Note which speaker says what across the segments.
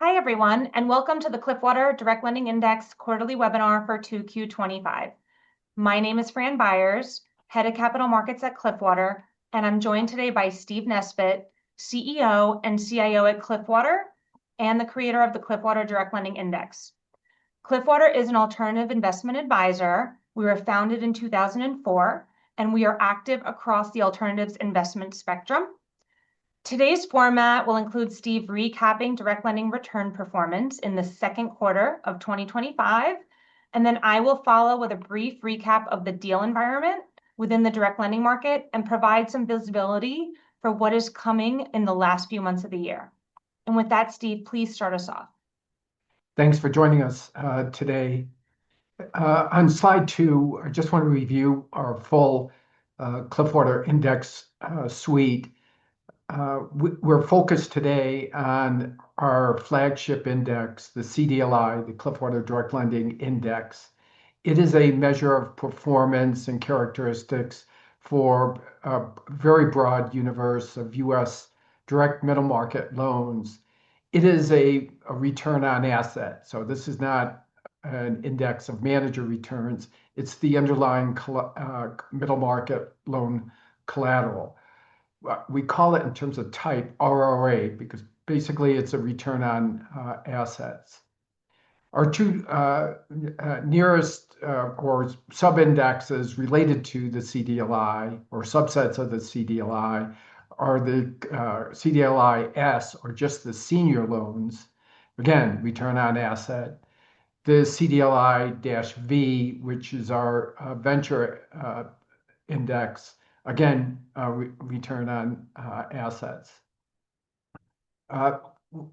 Speaker 1: Hi, everyone, and welcome to the Cliffwater Direct Lending Index quarterly webinar for 2Q25. My name is Fran Byers, Head of Capital Markets at Cliffwater, and I'm joined today by Steve Nesbitt, CEO and CIO at Cliffwater, and the creator of the Cliffwater Direct Lending Index. Cliffwater is an alternative investment advisor. We were founded in 2004, and we are active across the alternatives investment spectrum. Today's format will include Steve recapping direct lending return performance in the second quarter of 2025, and then I will follow with a brief recap of the deal environment within the direct lending market and provide some visibility for what is coming in the last few months of the year. And with that, Steve, please start us off.
Speaker 2: Thanks for joining us today. On slide 2, I just want to review our full Cliffwater Index suite. We're focused today on our flagship index, the CDLI, the Cliffwater Direct Lending Index. It is a measure of performance and characteristics for a very broad universe of U.S. direct middle market loans. It is a return on asset. So this is not an index of manager returns. It's the underlying middle market loan collateral. We call it in terms of type ROA because basically it's a return on assets. Our two nearest or sub-indexes related to the CDLI or subsets of the CDLI are the CDLI S, or just the senior loans, again, return on asset. The CDLI-V, which is our venture index, again, return on assets.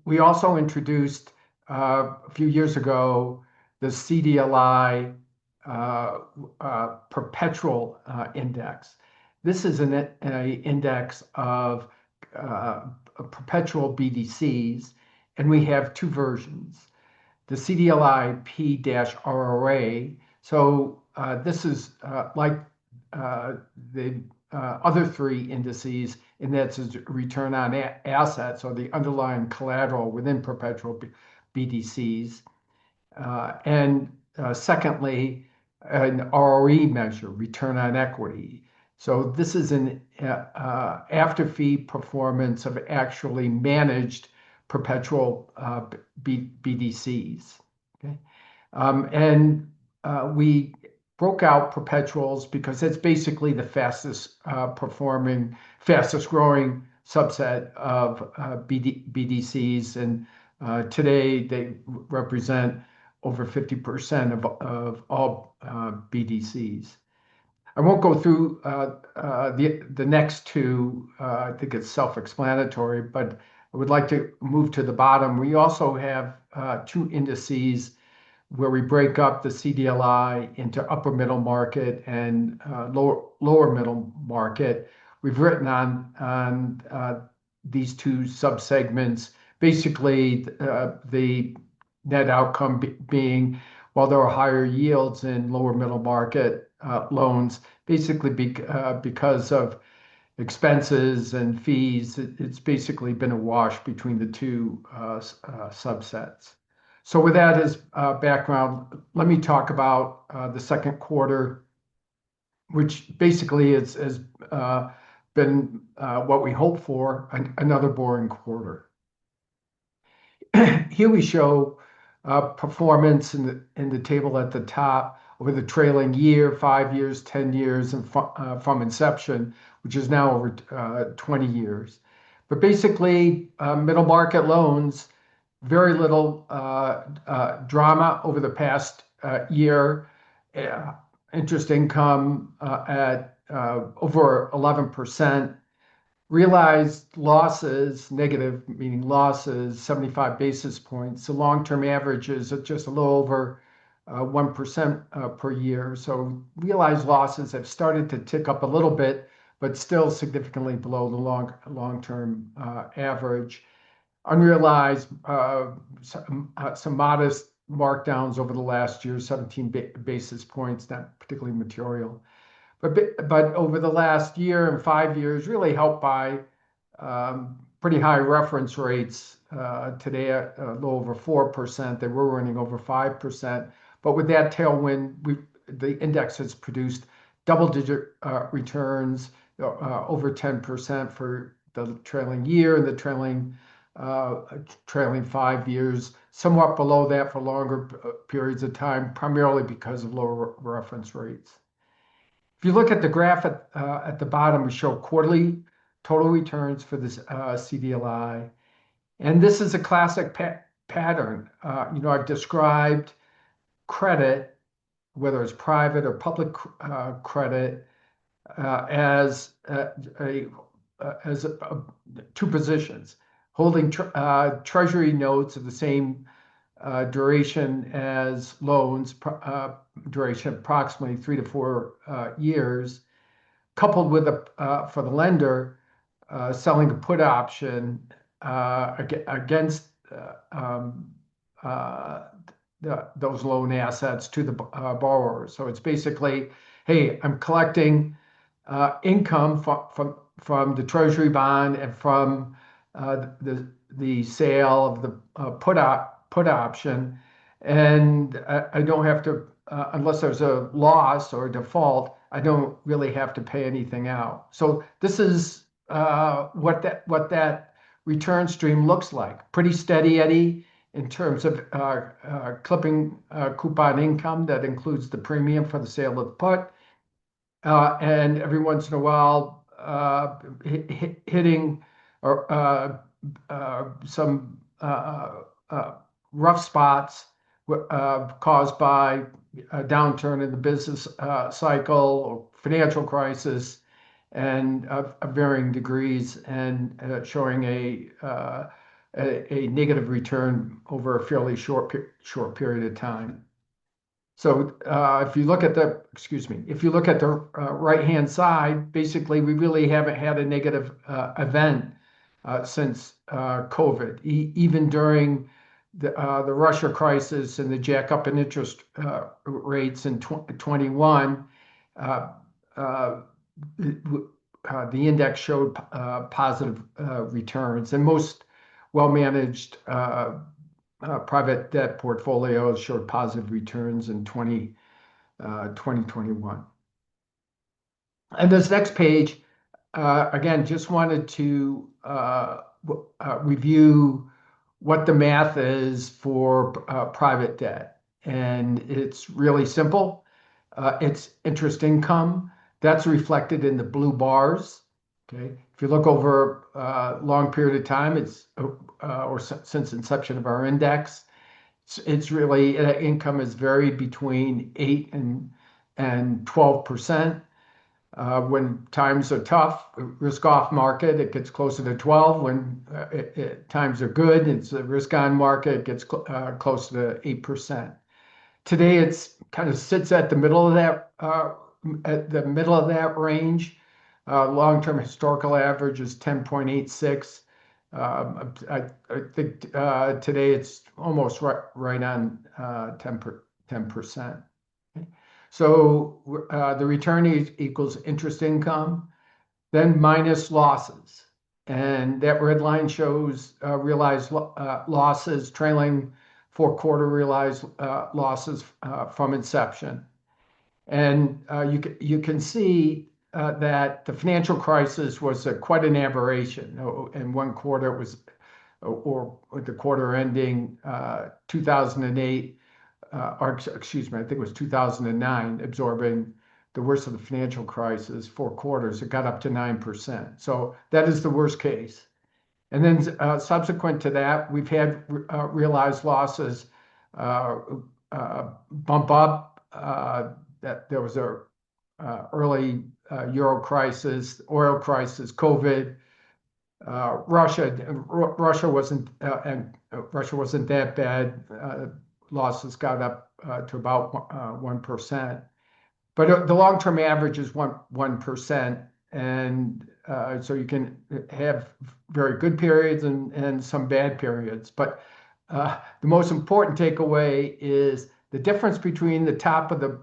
Speaker 2: We also introduced a few years ago the CDLI perpetual index. This is an index of perpetual BDCs, and we have two versions. The CDLI P-ROA. So this is like the other three indices, and that's a return on assets or the underlying collateral within perpetual BDCs. And secondly, an ROE measure, return on equity. So this is an after-fee performance of actually managed perpetual BDCs. Okay? And we broke out perpetuals because it's basically the fastest performing, fastest growing subset of BDCs. And today they represent over 50% of all BDCs. I won't go through the next two. I think it's self-explanatory, but I would like to move to the bottom. We also have two indices where we break up the CDLI into upper middle market and lower middle market. We've written on these two subsegments, basically the net outcome being, while there are higher yields in lower middle market loans, basically because of expenses and fees, it's basically been a wash between the two subsets. So with that as background, let me talk about the second quarter, which basically has been what we hoped for, another boring quarter. Here we show performance in the table at the top over the trailing year, 5 years, 10 years, and from inception, which is now over 20 years. But basically, middle market loans, very little drama over the past year. Interest income at over 11%. Realized losses, negative meaning losses, 75 basis points. The long-term average is at just a little over 1% per year. So realized losses have started to tick up a little bit, but still significantly below the long-term average. Unrealized, some modest markdowns over the last year, 17 basis points, not particularly material. But over the last year and 5 years, really helped by pretty high reference rates today at a little over 4%. They were running over 5%. But with that tailwind, the index has produced double-digit returns over 10% for the trailing year and the trailing 5 years, somewhat below that for longer periods of time, primarily because of lower reference rates. If you look at the graph at the bottom, we show quarterly total returns for this CDLI. And this is a classic pattern. I've described credit, whether it's private or public credit, as two positions, holding treasury notes of the same duration as loans, duration approximately 3 to 4 years, coupled with for the lender selling a put option against those loan assets to the borrower. So it's basically, hey, I'm collecting income from the treasury bond and from the sale of the put option, and I don't have to, unless there's a loss or a default, I don't really have to pay anything out. So this is what that return stream looks like. Pretty steady Eddie in terms of clipping coupon income that includes the premium for the sale of the put, and every once in a while hitting some rough spots caused by a downturn in the business cycle or financial crisis, and of varying degrees, and showing a negative return over a fairly short period of time. So if you look at the right-hand side, basically we really haven't had a negative event since COVID. Even during the Russia crisis and the jack up in interest rates in 21, the index showed positive returns, and most well-managed private debt portfolios showed positive returns in 2021. And this next page, again, just wanted to review what the math is for private debt. And it's really simple. It's interest income. That's reflected in the blue bars. Okay. If you look over a long period of time, or since inception of our index, it's really income has varied between 8 and 12%. When times are tough, risk-off market, it gets closer to 12. When times are good, it's a risk-on market, it gets closer to 8%. Today, it's kind of sits at the middle of that range. Long-term historical average is 10.86. I think today it's almost right on 10%. So the return equals interest income, then minus losses. And that red line shows realized losses, trailing 4-quarter realized losses from inception. And you can see that the financial crisis was quite an aberration. In one quarter, it was, or the quarter ending 2008, or excuse me, I think it was 2009, absorbing the worst of the financial crisis, 4 quarters, it got up to 9%. So that is the worst case. And then subsequent to that, we've had realized losses bump up. That there was a early Euro crisis, oil crisis, COVID, Russia wasn't that bad. Losses got up to about 1%, but the long-term average is 1%, and so you can have very good periods and some bad periods. But the most important takeaway is the difference between the top of the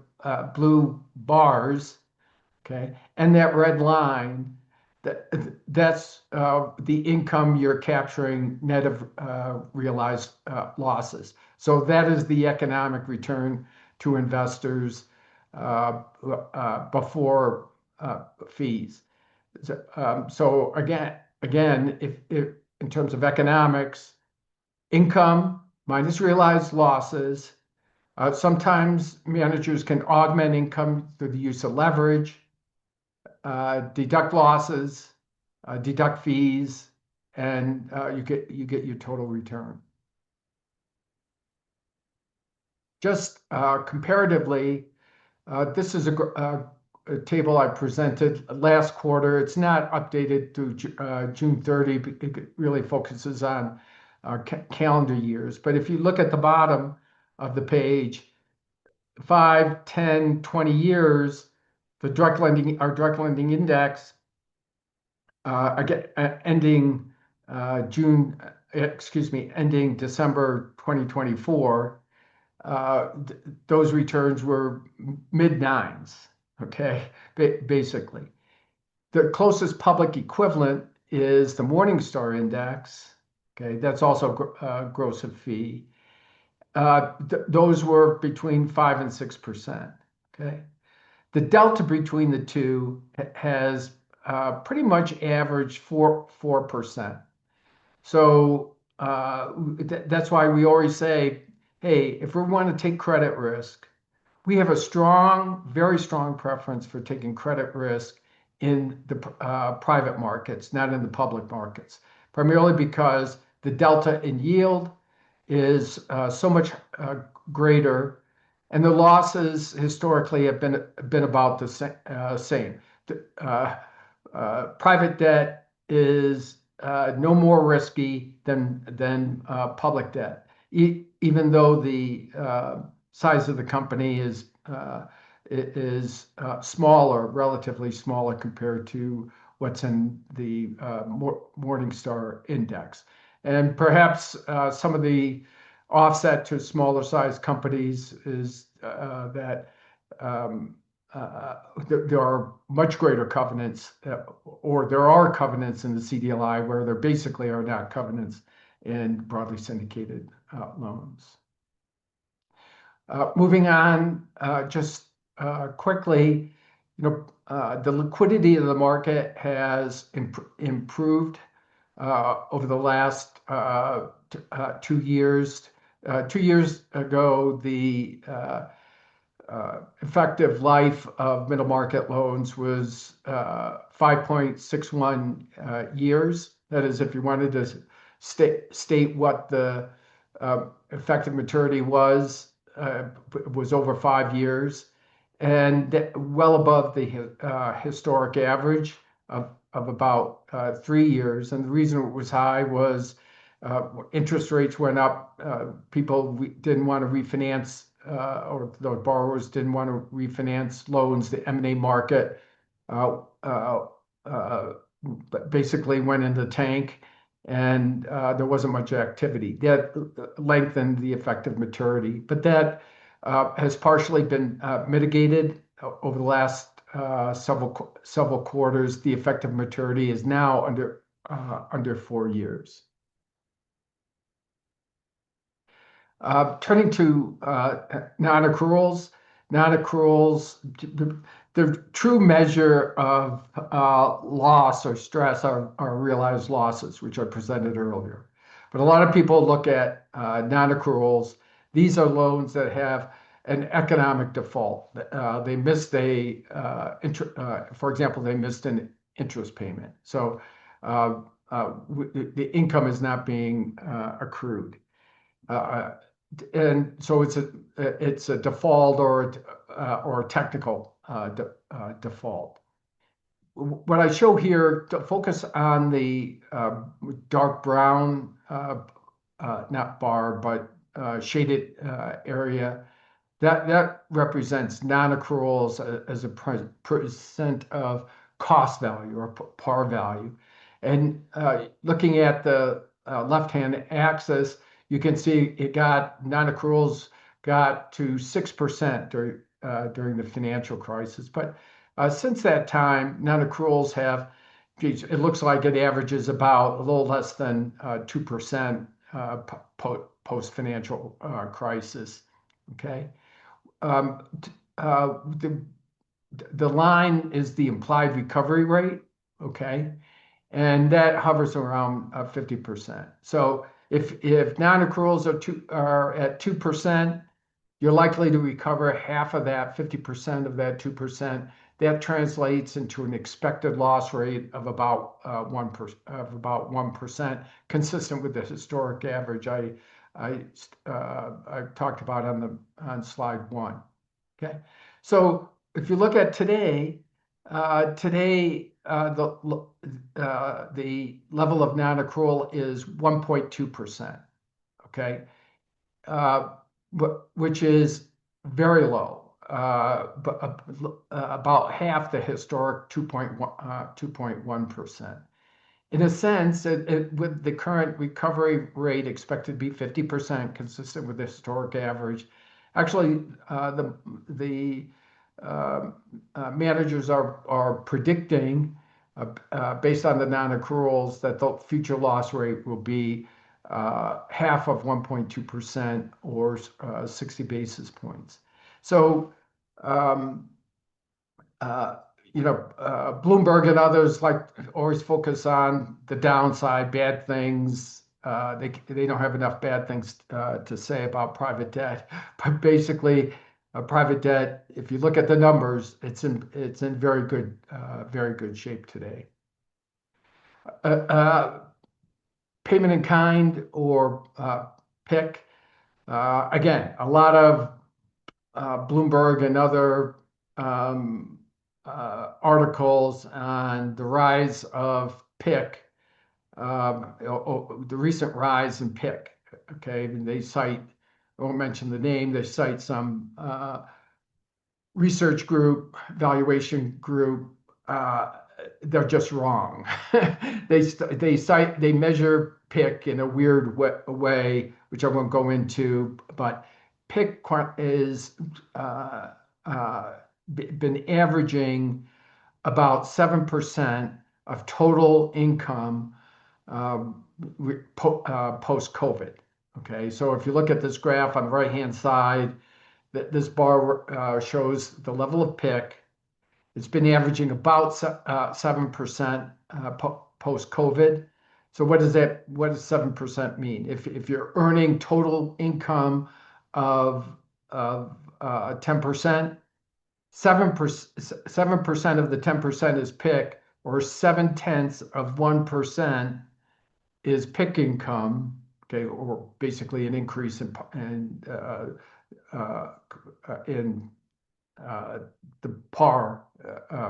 Speaker 2: blue bars, okay, and that red line. that's the income you're capturing net of realized losses. So that is the economic return to investors before fees. So again, if in terms of economics, income minus realized losses. Sometimes managers can augment income through the use of leverage, deduct losses, deduct fees, and you get your total return. Just comparatively, this is a table I presented last quarter. It's not updated through June 30. It really focuses on calendar years. But if you look at the bottom of the page, 5, 10, 20 years, our direct lending index, ending ending December 2024, those returns were mid-nines, okay, basically. The closest public equivalent is the Morningstar index, okay, that's also gross of fee. Those were between 5 and 6%, okay. The delta between the two has pretty much averaged 4%. So that's why we always say, hey, if we want to take credit risk, we have a very strong preference for taking credit risk in the private markets, not in the public markets, primarily because the delta in yield is so much greater, and the losses historically have been about the same. Private debt is no more risky than public debt, even though the size of the company is smaller, relatively smaller compared to what's in the Morningstar index. And perhaps some of the offset to smaller size companies is that there are much greater covenants, or there are covenants in the CDLI where there basically are not covenants in broadly syndicated loans. Moving on, just quickly, the liquidity of the market has improved over the last 2 years. 2 years ago, the effective life of middle market loans was 5.61 years. That is, if you wanted to state what the effective maturity was over 5 years, and well above the historic average of about 3 years. And the reason it was high was interest rates went up. People didn't want to refinance, or the borrowers didn't want to refinance loans. The M&A market basically went in the tank, and there wasn't much activity. That lengthened the effective maturity, but that has partially been mitigated over the last several quarters. The effective maturity is now under 4 years. Turning to non-accruals. Non-accruals, the true measure of loss or stress are realized losses, which I presented earlier. But a lot of people look at non-accruals. These are loans that have an economic default. They missed for example, they missed an interest payment. So the income is not being accrued. And so it's a default or a technical default. What I show here, to focus on the dark brown, not bar, but shaded area, that represents non-accruals as a percent of cost value or par value. And looking at the left-hand axis, you can see non-accruals got to 6% during the financial crisis. But since that time, non-accruals have geez, it looks like it averages about a little less than 2% post-financial crisis. Okay. The line is the implied recovery rate. Okay. And that hovers around 50%. So if non-accruals are at 2%, you're likely to recover half of that, 50% of that 2%. That translates into an expected loss rate of about 1%, consistent with the historic average I talked about on slide 1. Okay, so if you look at today, the level of non-accrual is 1.2%. Okay, which is very low, but about half the historic 2.1%. In a sense, with the current recovery rate expected to be 50%, consistent with the historic average, actually, the managers are predicting, based on the non-accruals, that the future loss rate will be half of 1.2% or 60 basis points. So, Bloomberg and others always focus on the downside, bad things. They don't have enough bad things to say about private debt, but basically, private debt, if you look at the numbers, it's in very good shape today. Payment in kind, or PIK. Again, a lot of Bloomberg and other articles on the rise of PIK, the recent rise in PIK. Okay, and they cite, I won't mention the name, they cite some research group, valuation group. They're just wrong. They measure PIK in a weird way, which I won't go into, but PIK is been averaging about 7% of total income post-COVID. Okay, so if you look at this graph on the right-hand side, this bar shows the level of PIK. It's been averaging about 7% post-COVID. So what does 7% mean? If you're earning total income of 10%, 7% of the 10% is PIK, or 0.7% is PIK income. Okay, or basically an increase in the par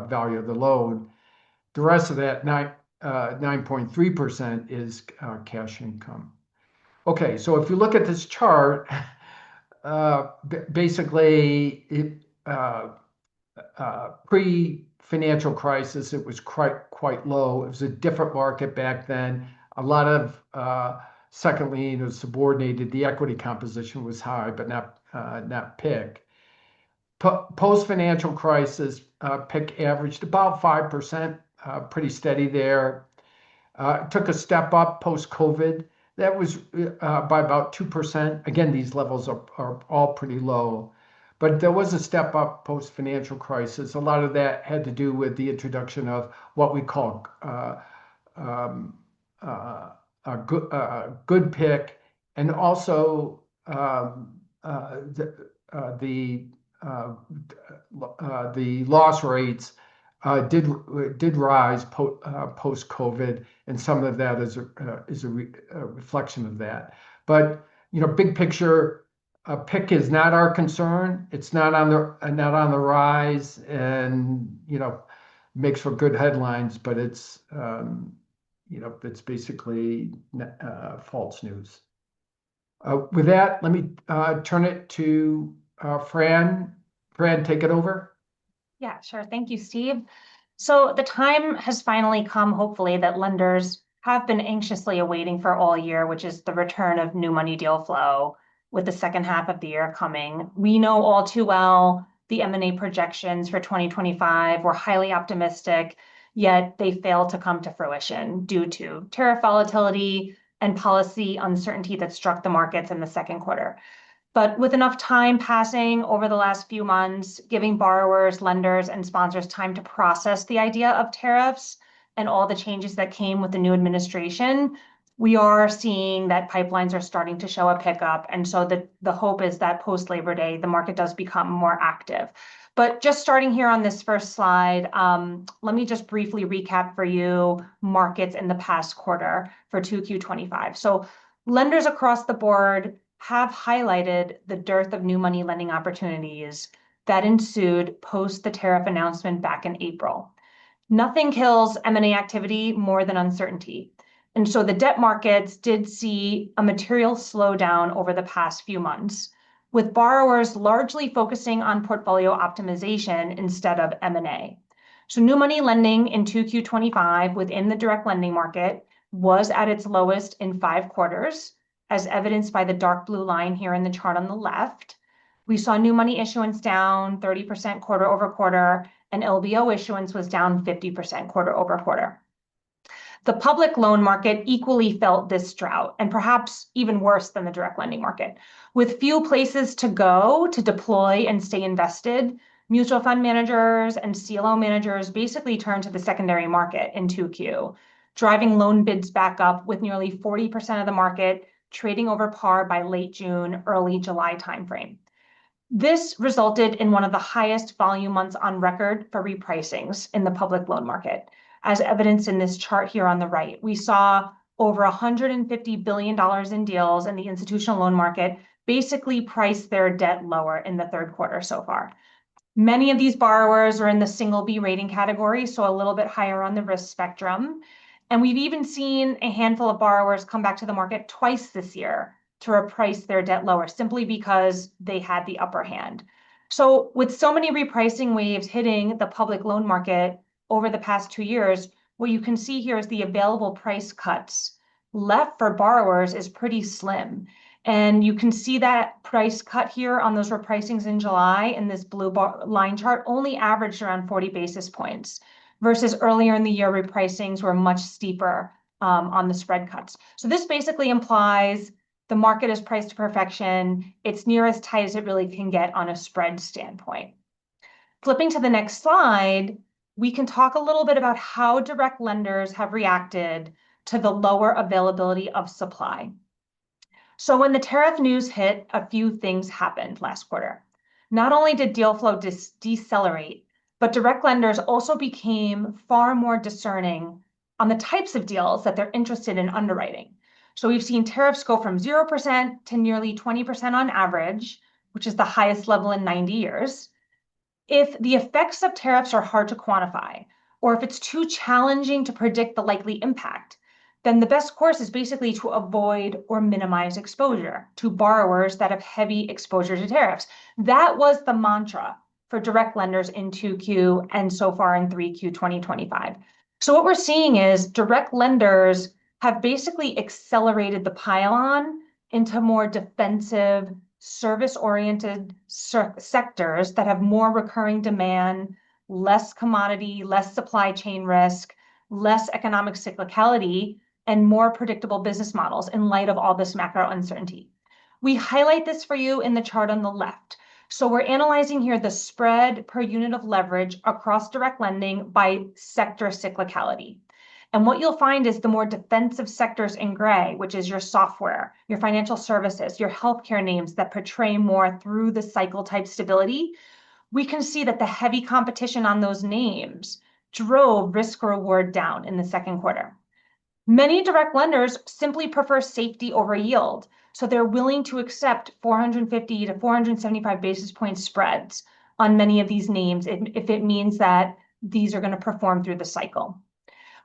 Speaker 2: value of the loan. The rest of that 9.3% is cash income. Okay, so if you look at this chart, basically, pre-financial crisis, it was quite low. It was a different market back then. A lot of second lien was subordinated. The equity composition was high, but not PIK. Post-financial crisis, PIK averaged about 5%, pretty steady there. Took a step up post-COVID. That was by about 2%. Again, these levels are all pretty low. But there was a step up post-financial crisis. A lot of that had to do with the introduction of what we call good PIK, and also the loss rates did rise post-COVID, and some of that is a reflection of that. But big picture, PIK is not our concern. It's not on the rise, and makes for good headlines, but it's basically false news. With that, let me turn it to Fran. Fran, take it over.
Speaker 1: Yeah, sure. Thank you, Steve. So the time has finally come, hopefully, that lenders have been anxiously awaiting for all year, which is the return of new money deal flow, with the second half of the year coming. We know all too well the M&A projections for 2025 were highly optimistic. yet they failed to come to fruition due to tariff volatility and policy uncertainty that struck the markets in the second quarter. But with enough time passing over the last few months, giving borrowers, lenders, and sponsors time to process the idea of tariffs and all the changes that came with the new administration, we are seeing that pipelines are starting to show a pickup. And so the hope is that post-Labor Day, the market does become more active. But just starting here on this first slide, let me just briefly recap for you markets in the past quarter for 2Q25. So lenders across the board have highlighted the dearth of new money lending opportunities that ensued post the tariff announcement back in April. Nothing kills M&A activity more than uncertainty. And so the debt markets did see a material slowdown over the past few months, with borrowers largely focusing on portfolio optimization instead of M&A. So new money lending in 2Q25 within the direct lending market was at its lowest in 5 quarters, as evidenced by the dark blue line here in the chart on the left. We saw new money issuance down 30% quarter over quarter, and LBO issuance was down 50% quarter over quarter. The public loan market equally felt this drought, and perhaps even worse than the direct lending market. With few places to go to deploy and stay invested, mutual fund managers and CLO managers basically turned to the secondary market in 2Q, driving loan bids back up with nearly 40% of the market trading over par by late June, early July timeframe. This resulted in one of the highest volume months on record for repricings in the public loan market, as evidenced in this chart here on the right. We saw over $150 billion in deals in the institutional loan market basically price their debt lower in the third quarter so far. Many of these borrowers are in the single B rating category, so a little bit higher on the risk spectrum. And we've even seen a handful of borrowers come back to the market twice this year to reprice their debt lower, simply because they had the upper hand. So with so many repricing waves hitting the public loan market over the past 2 years, what you can see here is the available price cuts left for borrowers is pretty slim. And you can see that price cut here on those repricings in July in this blue line chart only averaged around 40 basis points, versus earlier in the year, repricings were much steeper on the spread cuts. So this basically implies the market is priced to perfection. It's near as tight as it really can get on a spread standpoint. Flipping to the next slide, we can talk a little bit about how direct lenders have reacted to the lower availability of supply. So when the tariff news hit, a few things happened last quarter. Not only did deal flow decelerate, but direct lenders also became far more discerning on the types of deals that they're interested in underwriting. So we've seen tariffs go from 0% to nearly 20% on average, which is the highest level in 90 years. If the effects of tariffs are hard to quantify, or if it's too challenging to predict the likely impact, then the best course is basically to avoid or minimize exposure to borrowers that have heavy exposure to tariffs. That was the mantra for direct lenders in 2Q and so far in 3Q 2025. So what we're seeing is direct lenders have basically accelerated the pile-on into more defensive, service-oriented sectors that have more recurring demand, less commodity, less supply chain risk, less economic cyclicality, and more predictable business models in light of all this macro uncertainty. We highlight this for you in the chart on the left. So we're analyzing here the spread per unit of leverage across direct lending by sector cyclicality. And what you'll find is the more defensive sectors in gray, which is your software, your financial services, your healthcare names that portray more through the cycle type stability, we can see that the heavy competition on those names drove risk reward down in the second quarter. Many direct lenders simply prefer safety over yield, so they're willing to accept 450 to 475 basis point spreads on many of these names if it means that these are going to perform through the cycle.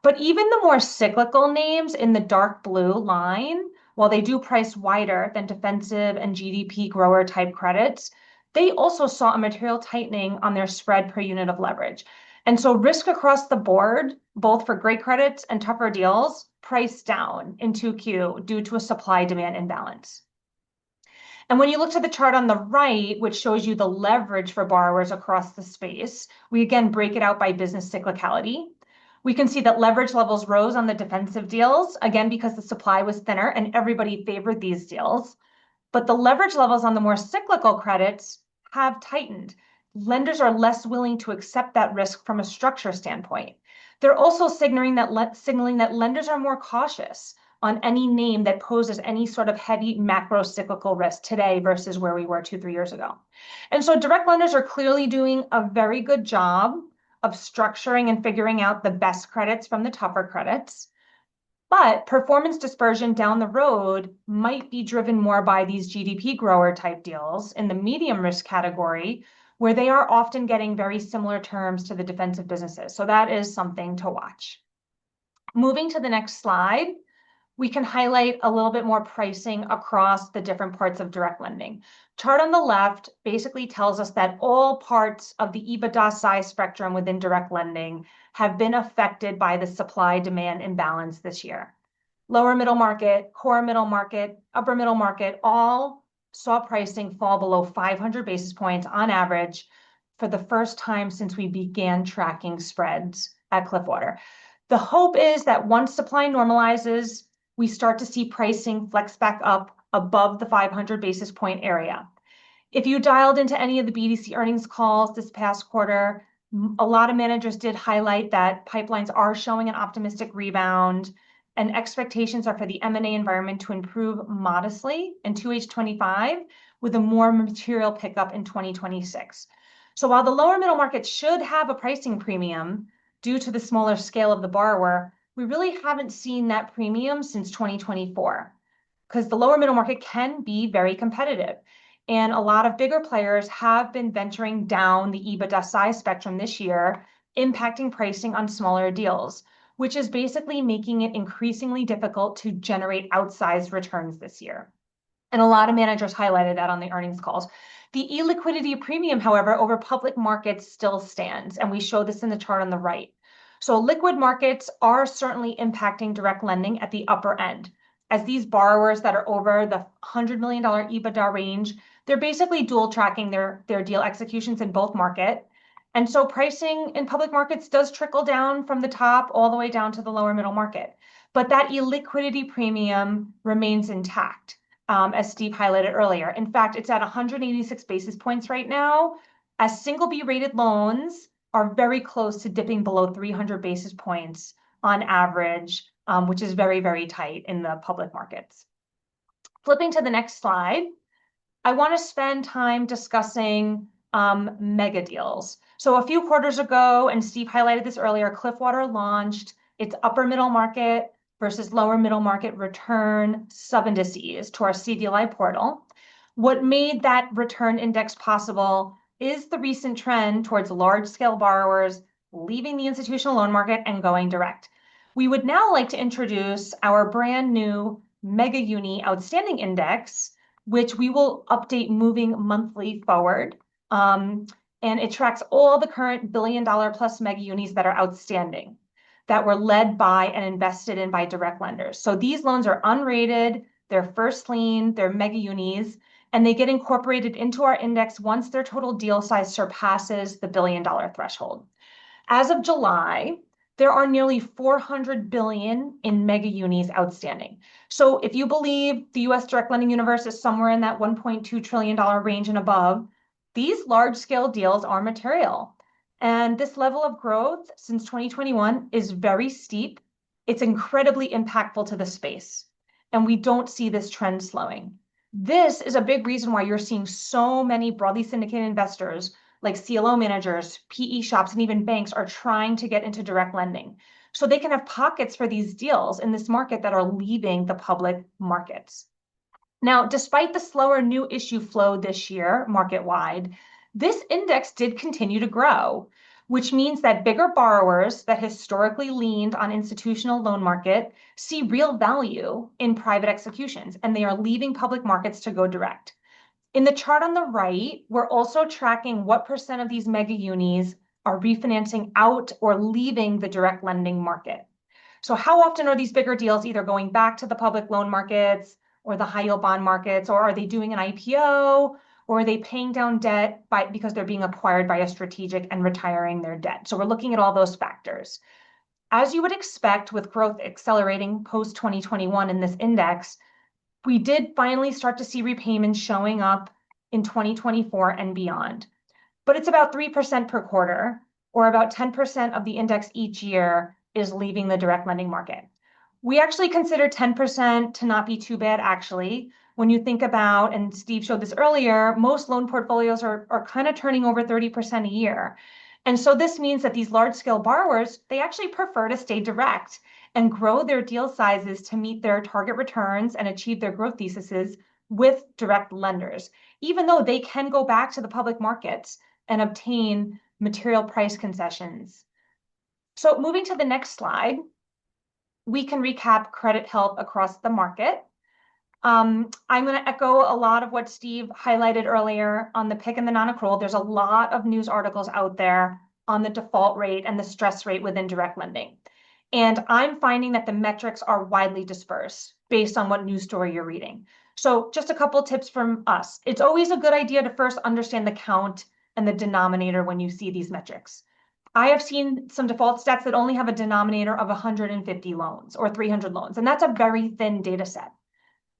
Speaker 1: But even the more cyclical names in the dark blue line, while they do price wider than defensive and GDP grower type credits, they also saw a material tightening on their spread per unit of leverage. And so risk across the board, both for great credits and tougher deals, priced down in 2Q due to a supply-demand imbalance. And when you look to the chart on the right, which shows you the leverage for borrowers across the space, we again break it out by business cyclicality. We can see that leverage levels rose on the defensive deals, again, because the supply was thinner and everybody favored these deals. But the leverage levels on the more cyclical credits have tightened. Lenders are less willing to accept that risk from a structure standpoint. They're also signaling that lenders are more cautious on any name that poses any sort of heavy macro cyclical risk today versus where we were 2-3 years ago. And so direct lenders are clearly doing a very good job of structuring and figuring out the best credits from the tougher credits. But performance dispersion down the road might be driven more by these GDP grower type deals in the medium risk category, where they are often getting very similar terms to the defensive businesses. So that is something to watch. Moving to the next slide, we can highlight a little bit more pricing across the different parts of direct lending. Chart on the left basically tells us that all parts of the EBITDA size spectrum within direct lending have been affected by the supply-demand imbalance this year. Lower middle market, core middle market, upper middle market, all saw pricing fall below 500 basis points on average for the first time since we began tracking spreads at Cliffwater. The hope is that once supply normalizes, we start to see pricing flex back up above the 500 basis point area. If you dialed into any of the BDC earnings calls this past quarter, a lot of managers did highlight that pipelines are showing an optimistic rebound, and expectations are for the M&A environment to improve modestly in 2H25 with a more material pickup in 2026. So while the lower middle market should have a pricing premium due to the smaller scale of the borrower, we really haven't seen that premium since 2024 because the lower middle market can be very competitive. And a lot of bigger players have been venturing down the EBITDA size spectrum this year, impacting pricing on smaller deals, which is basically making it increasingly difficult to generate outsized returns this year. And a lot of managers highlighted that on the earnings calls. The illiquidity premium, however, over public markets still stands, and we show this in the chart on the right. So liquid markets are certainly impacting direct lending at the upper end, as these borrowers that are over the $100 million EBITDA range, they're basically dual tracking their deal executions in both market. And so pricing in public markets does trickle down from the top all the way down to the lower middle market. But that illiquidity premium remains intact, as Steve highlighted earlier. In fact, it's at 186 basis points right now, as single B rated loans are very close to dipping below 300 basis points on average, which is very, very tight in the public markets. Flipping to the next slide, I want to spend time discussing mega deals. So a few quarters ago, and Steve highlighted this earlier, Cliffwater launched its upper middle market versus lower middle market return sub-indices to our CDLI portal. What made that return index possible is the recent trend towards large-scale borrowers leaving the institutional loan market and going direct. We would now like to introduce our brand new Mega-uni outstanding index, which we will update moving monthly forward. And it tracks all the current billion-dollar-plus mega-unis that are outstanding, that were led by and invested in by direct lenders. So these loans are unrated, they're first lien, they're mega-unis, and they get incorporated into our index once their total deal size surpasses the billion-dollar threshold. As of July, there are nearly 400 billion in mega-unis outstanding. So if you believe the US direct lending universe is somewhere in that $1.2 trillion range and above, these large-scale deals are material. And this level of growth since 2021 is very steep. It's incredibly impactful to the space, and we don't see this trend slowing. This is a big reason why you're seeing so many broadly syndicated investors like CLO managers, PE shops, and even banks are trying to get into direct lending so they can have pockets for these deals in this market that are leaving the public markets. Now, despite the slower new issue flow this year market-wide, this index did continue to grow, which means that bigger borrowers that historically leaned on institutional loan market see real value in private executions, and they are leaving public markets to go direct. In the chart on the right, we're also tracking what % of these mega-unis are refinancing out or leaving the direct lending market. So how often are these bigger deals either going back to the public loan markets or the high yield bond markets, or are they doing an IPO, or are they paying down debt because they're being acquired by a strategic and retiring their debt? So we're looking at all those factors. as you would expect with growth accelerating post 2021 in this index, we did finally start to see repayments showing up in 2024 and beyond. But it's about 3% per quarter, or about 10% of the index each year is leaving the direct lending market. We actually consider 10% to not be too bad, actually. When you think about, and Steve showed this earlier, most loan portfolios are kind of turning over 30% a year. And so this means that these large scale borrowers, they actually prefer to stay direct and grow their deal sizes to meet their target returns and achieve their growth theses with direct lenders, even though they can go back to the public markets and obtain material price concessions. So moving to the next slide, we can recap credit health across the market. I'm going to echo a lot of what Steve highlighted earlier on the PIK and the non-accrual. There's a lot of news articles out there on the default rate and the stress rate within direct lending. And I'm finding that the metrics are widely dispersed based on what news story you're reading. So just a couple tips from us. It's always a good idea to first understand the count and the denominator when you see these metrics. I have seen some default stats that only have a denominator of 150 loans or 300 loans, and that's a very thin data set.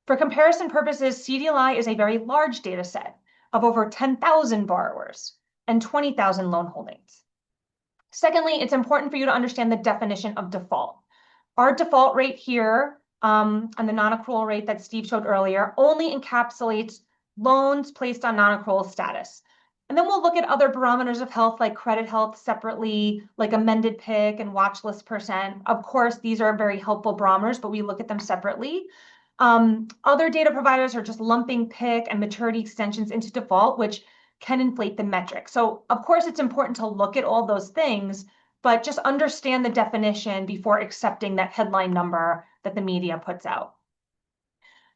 Speaker 1: For comparison purposes, CDLI is a very large data set of over 10,000 borrowers and 20,000 loan holdings. Secondly, it's important for you to understand the definition of default. Our default rate here, and the non-accrual rate that Steve showed earlier, only encapsulates loans placed on non-accrual status. And then we'll look at other barometers of health like credit health separately, like amended PIK and watchlist percent. Of course, these are very helpful barometers, but we look at them separately. Other data providers are just lumping PIK and maturity extensions into default, which can inflate the metric. So of course, it's important to look at all those things, but just understand the definition before accepting that headline number that the media puts out.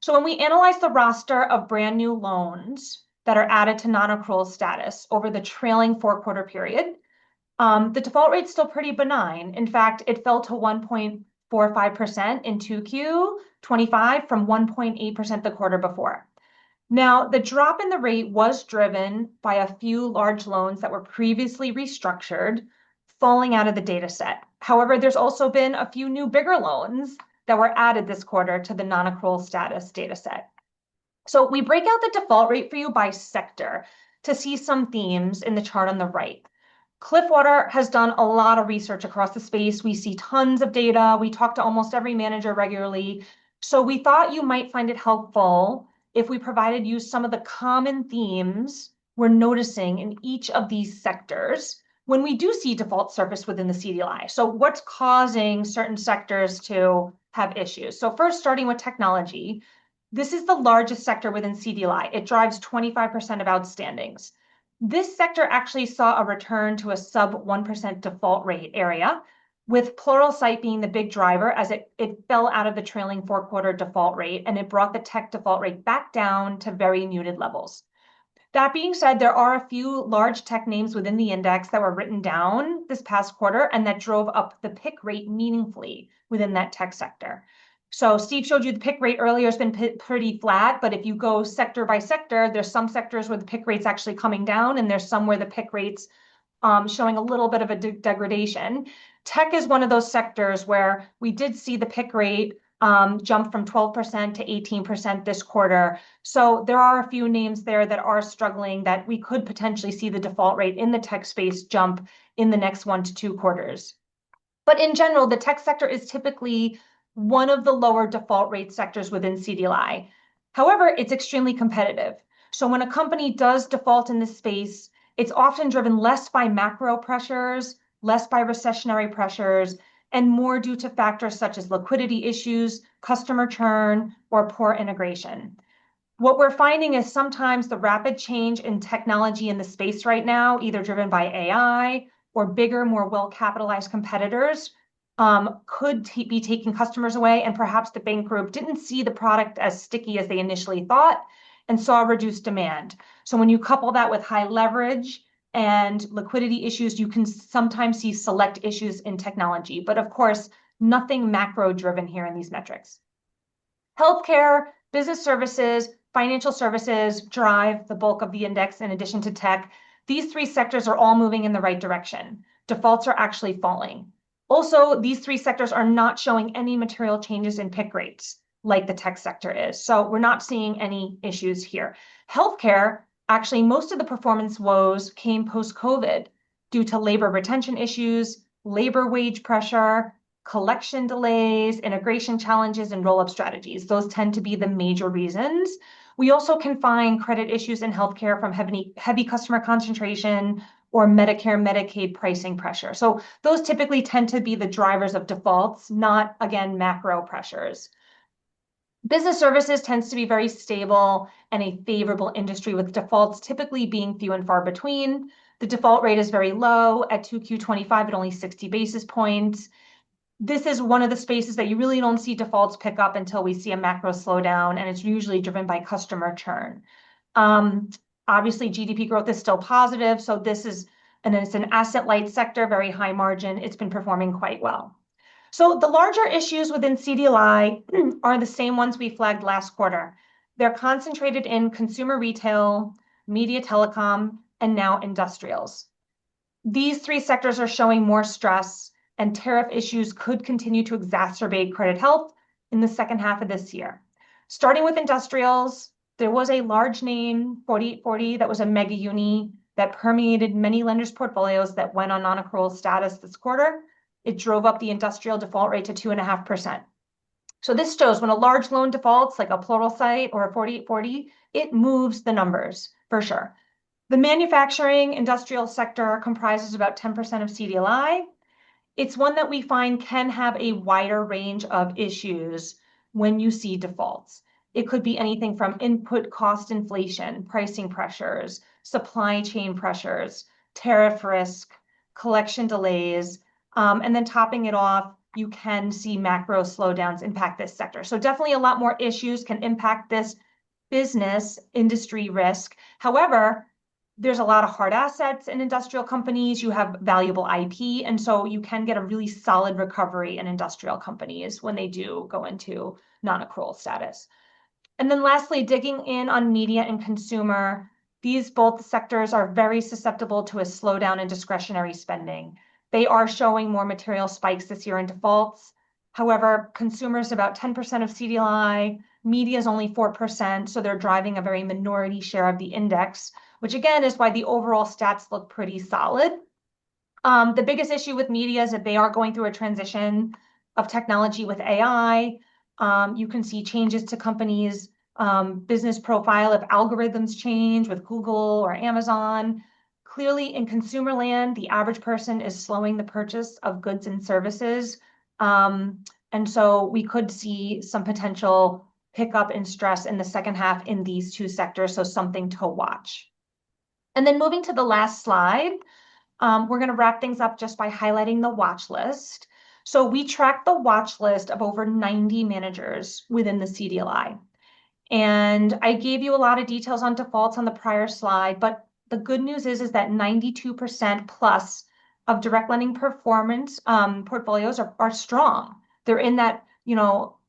Speaker 1: So when we analyze the roster of brand new loans that are added to non-accrual status over the trailing 4-quarter period, the default rate's still pretty benign. In fact, it fell to 1.45% in 2Q25 from 1.8% the quarter before. Now, the drop in the rate was driven by a few large loans that were previously restructured, falling out of the data set. However, there's also been a few new bigger loans that were added this quarter to the non-accrual status data set. So we break out the default rate for you by sector to see some themes in the chart on the right. Cliffwater has done a lot of research across the space. We see tons of data. We talk to almost every manager regularly. So we thought you might find it helpful if we provided you some of the common themes we're noticing in each of these sectors when we do see default surface within the CDLI. So what's causing certain sectors to have issues? So first, starting with technology, this is the largest sector within CDLI. It drives 25% of outstandings. This sector actually saw a return to a sub 1% default rate area, with Pluralsight being the big driver as it fell out of the trailing 4-quarter default rate, and it brought the tech default rate back down to very muted levels. That being said, there are a few large tech names within the index that were written down this past quarter and that drove up the PIK rate meaningfully within that tech sector. So Steve showed you the PIK rate earlier has been pretty flat, but if you go sector by sector, there's some sectors where the PIK rate's actually coming down, and there's some where the PIK rate's showing a little bit of a degradation. Tech is one of those sectors where we did see the PIK rate jump from 12% to 18% this quarter. So there are a few names there that are struggling that we could potentially see the default rate in the tech space jump in the next 1 to 2 quarters. But in general, the tech sector is typically one of the lower default rate sectors within CDLI. However, it's extremely competitive. So when a company does default in this space, it's often driven less by macro pressures, less by recessionary pressures, and more due to factors such as liquidity issues, customer churn, or poor integration. What we're finding is sometimes the rapid change in technology in the space right now, either driven by AI or bigger, more well-capitalized competitors, could be taking customers away, and perhaps the bank group didn't see the product as sticky as they initially thought and saw reduced demand. So when you couple that with high leverage and liquidity issues, you can sometimes see select issues in technology, but of course, nothing macro driven here in these metrics. Healthcare, business services, financial services drive the bulk of the index in addition to tech. These 3 sectors are all moving in the right direction. Defaults are actually falling. Also, these three sectors are not showing any material changes in pick rates like the tech sector is. So we're not seeing any issues here. Healthcare, actually, most of the performance woes came post-COVID due to labor retention issues, labor wage pressure, collection delays, integration challenges, and roll-up strategies. Those tend to be the major reasons. We also can find credit issues in healthcare from heavy customer concentration or Medicare, Medicaid pricing pressure. So those typically tend to be the drivers of defaults, not, again, macro pressures. Business services tends to be very stable and a favorable industry, with defaults typically being few and far between. The default rate is very low at 2Q25 at only 60 basis points. This is one of the spaces that you really don't see defaults pick up until we see a macro slowdown, and it's usually driven by customer churn. Obviously, GDP growth is still positive, so it's an asset-light sector, very high margin. It's been performing quite well. So the larger issues within CDLI are the same ones we flagged last quarter. They're concentrated in consumer retail, media telecom, and now industrials. These three sectors are showing more stress, and tariff issues could continue to exacerbate credit health in the second half of this year. Starting with industrials, there was a large name, 4840, that was a mega uni that permeated many lenders' portfolios that went on non-accrual status this quarter. It drove up the industrial default rate to 2.5%. So this shows when a large loan defaults, like a Pluralsight or a 4840, it moves the numbers for sure. The manufacturing industrial sector comprises about 10% of CDLI. It's one that we find can have a wider range of issues when you see defaults. It could be anything from input cost inflation, pricing pressures, supply chain pressures, tariff risk, collection delays, and then topping it off, you can see macro slowdowns impact this sector. So definitely a lot more issues can impact this business industry risk. However, there's a lot of hard assets in industrial companies. You have valuable IP, and so you can get a really solid recovery in industrial companies when they do go into non-accrual status. And then lastly, digging in on media and consumer, these both sectors are very susceptible to a slowdown in discretionary spending. They are showing more material spikes this year in defaults. However, consumer is about 10% of CDLI, media is only 4%, so they're driving a very minority share of the index, which again is why the overall stats look pretty solid. The biggest issue with media is that they are going through a transition of technology with AI. You can see changes to companies' business profile if algorithms change with Google or Amazon. Clearly, in consumer land, the average person is slowing the purchase of goods and services. And so we could see some potential pickup in stress in the second half in these two sectors, so something to watch. And then moving to the last slide, we're going to wrap things up just by highlighting the watch list. So we track the watch list of over 90 managers within the CDLI. And I gave you a lot of details on defaults on the prior slide, but the good news is that 92% plus of direct lending performance portfolios are strong. They're in that,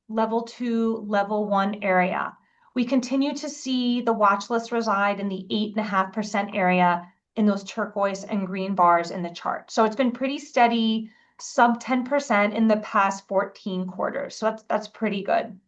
Speaker 1: level 2, level 1 area. We continue to see the watch list reside in the 8.5% area in those turquoise and green bars in the chart. So it's been pretty steady, sub 10% in the past 14 quarters. So that's pretty good.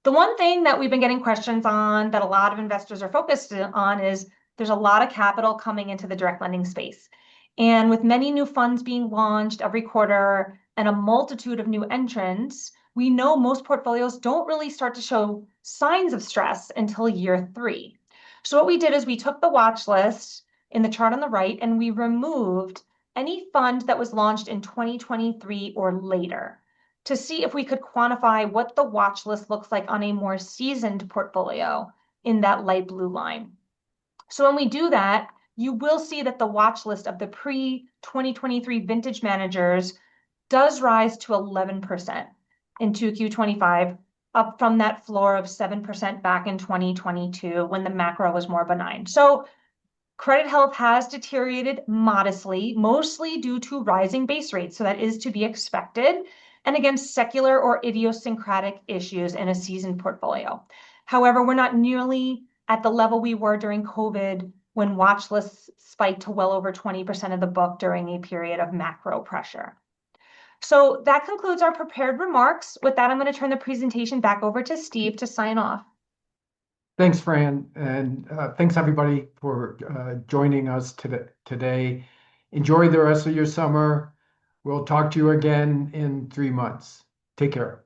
Speaker 1: The one thing that we've been getting questions on that a lot of investors are focused on is there's a lot of capital coming into the direct lending space. And with many new funds being launched every quarter and a multitude of new entrants, we know most portfolios don't really start to show signs of stress until year 3. So what we did is we took the watch list in the chart on the right and we removed any fund that was launched in 2023 or later to see if we could quantify what the watch list looks like on a more seasoned portfolio in that light blue line. So when we do that, you will see that the watch list of the pre-2023 vintage managers does rise to 11% in 2Q25, up from that floor of 7% back in 2022 when the macro was more benign. So credit health has deteriorated modestly, mostly due to rising base rates. So that is to be expected, and against secular or idiosyncratic issues in a seasoned portfolio. However, we're not nearly at the level we were during COVID when watch lists spiked to well over 20% of the book during a period of macro pressure. So that concludes our prepared remarks. With that, I'm going to turn the presentation back over to Steve to sign off.
Speaker 2: Thanks, Fran, and thanks everybody for joining us today. Enjoy the rest of your summer. We'll talk to you again in 3 months. Take care.